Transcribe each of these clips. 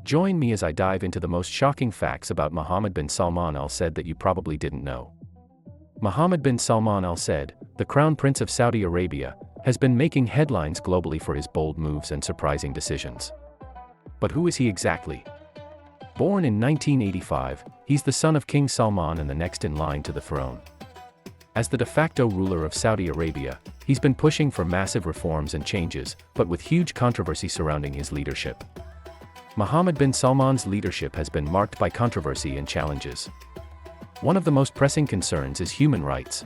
Join me as I dive into the most shocking facts about Mohammed bin Salman Al Saud that you probably didn't know. Mohammed bin Salman Al Saud, the Crown Prince of Saudi Arabia, has been making headlines globally for his bold moves and surprising decisions. But who is he exactly? Born in 1985, he's the son of King Salman and the next in line to the throne. As the de facto ruler of Saudi Arabia, he's been pushing for massive reforms and changes, but with huge controversy surrounding his leadership. Mohammed bin Salman's leadership has been marked by controversy and challenges. One of the most pressing concerns is human rights.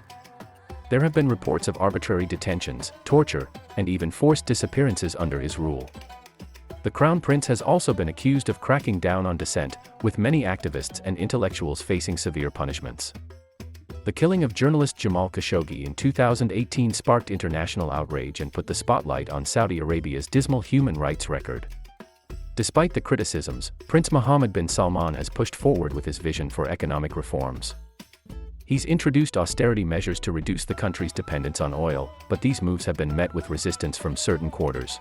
There have been reports of arbitrary detentions, torture, and even forced disappearances under his rule. The Crown Prince has also been accused of cracking down on dissent, with many activists and intellectuals facing severe punishments. The killing of journalist Jamal Khashoggi in 2018 sparked international outrage and put the spotlight on Saudi Arabia's dismal human rights record. Despite the criticisms, Prince Mohammed bin Salman has pushed forward with his vision for economic reforms. He's introduced austerity measures to reduce the country's dependence on oil, but these moves have been met with resistance from certain quarters.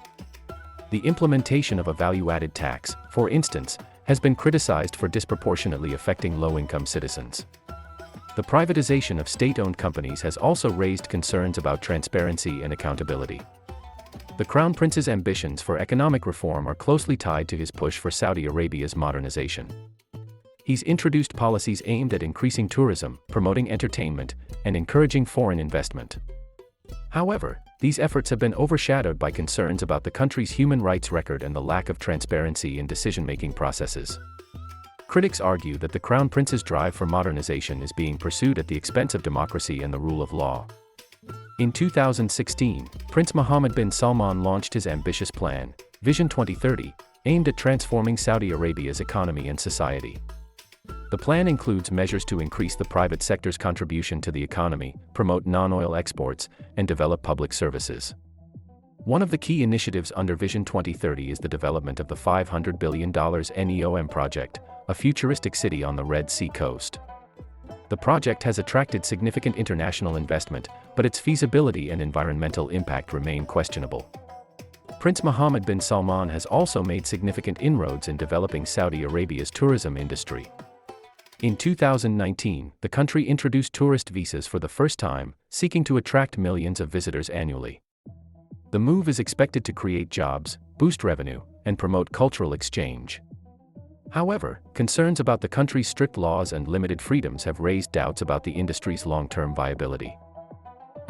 The implementation of a value-added tax, for instance, has been criticized for disproportionately affecting low-income citizens. The privatization of state-owned companies has also raised concerns about transparency and accountability. The Crown Prince's ambitions for economic reform are closely tied to his push for Saudi Arabia's modernization. He's introduced policies aimed at increasing tourism, promoting entertainment, and encouraging foreign investment. However, these efforts have been overshadowed by concerns about the country's human rights record and the lack of transparency in decision-making processes. Critics argue that the Crown Prince's drive for modernization is being pursued at the expense of democracy and the rule of law. In 2016, Prince Mohammed bin Salman launched his ambitious plan, Vision 2030, aimed at transforming Saudi Arabia's economy and society. The plan includes measures to increase the private sector's contribution to the economy, promote non-oil exports, and develop public services. One of the key initiatives under Vision 2030 is the development of the $500 billion NEOM project, a futuristic city on the Red Sea coast. The project has attracted significant international investment, but its feasibility and environmental impact remain questionable. Prince Mohammed bin Salman has also made significant inroads in developing Saudi Arabia's tourism industry. In 2019, the country introduced tourist visas for the first time, seeking to attract millions of visitors annually. The move is expected to create jobs, boost revenue, and promote cultural exchange. However, concerns about the country's strict laws and limited freedoms have raised doubts about the industry's long-term viability.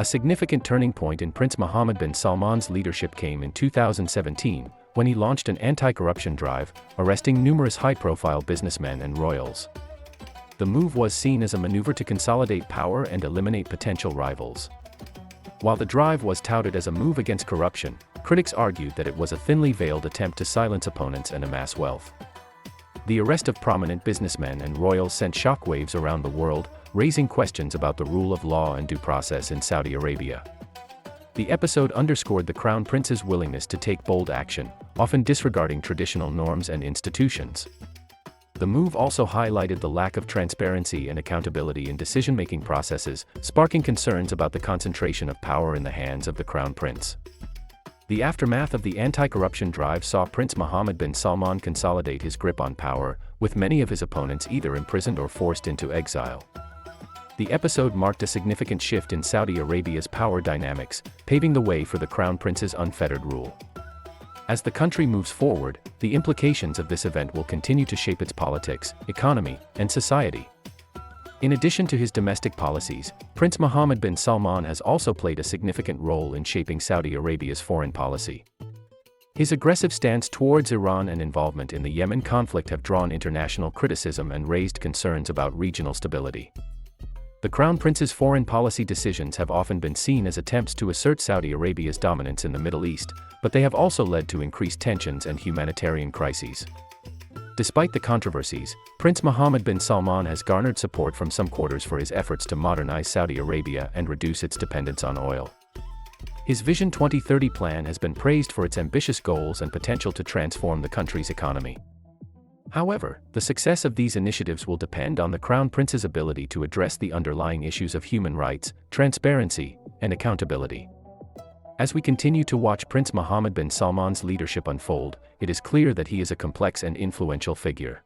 A significant turning point in Prince Mohammed bin Salman's leadership came in 2017, when he launched an anti-corruption drive, arresting numerous high-profile businessmen and royals. The move was seen as a maneuver to consolidate power and eliminate potential rivals. While the drive was touted as a move against corruption, critics argued that it was a thinly veiled attempt to silence opponents and amass wealth. The arrest of prominent businessmen and royals sent shockwaves around the world, raising questions about the rule of law and due process in Saudi Arabia. The episode underscored the Crown Prince's willingness to take bold action, often disregarding traditional norms and institutions. The move also highlighted the lack of transparency and accountability in decision-making processes, sparking concerns about the concentration of power in the hands of the Crown Prince. The aftermath of the anti-corruption drive saw Prince Mohammed bin Salman consolidate his grip on power, with many of his opponents either imprisoned or forced into exile. The episode marked a significant shift in Saudi Arabia's power dynamics, paving the way for the Crown Prince's unfettered rule. As the country moves forward, the implications of this event will continue to shape its politics, economy, and society. In addition to his domestic policies, Prince Mohammed bin Salman has also played a significant role in shaping Saudi Arabia's foreign policy. His aggressive stance towards Iran and involvement in the Yemen conflict have drawn international criticism and raised concerns about regional stability. The Crown Prince's foreign policy decisions have often been seen as attempts to assert Saudi Arabia's dominance in the Middle East, but they have also led to increased tensions and humanitarian crises. Despite the controversies, Prince Mohammed bin Salman has garnered support from some quarters for his efforts to modernize Saudi Arabia and reduce its dependence on oil. His Vision 2030 plan has been praised for its ambitious goals and potential to transform the country's economy. However, the success of these initiatives will depend on the Crown Prince's ability to address the underlying issues of human rights, transparency, and accountability. As we continue to watch Prince Mohammed bin Salman's leadership unfold, it is clear that he is a complex and influential figure.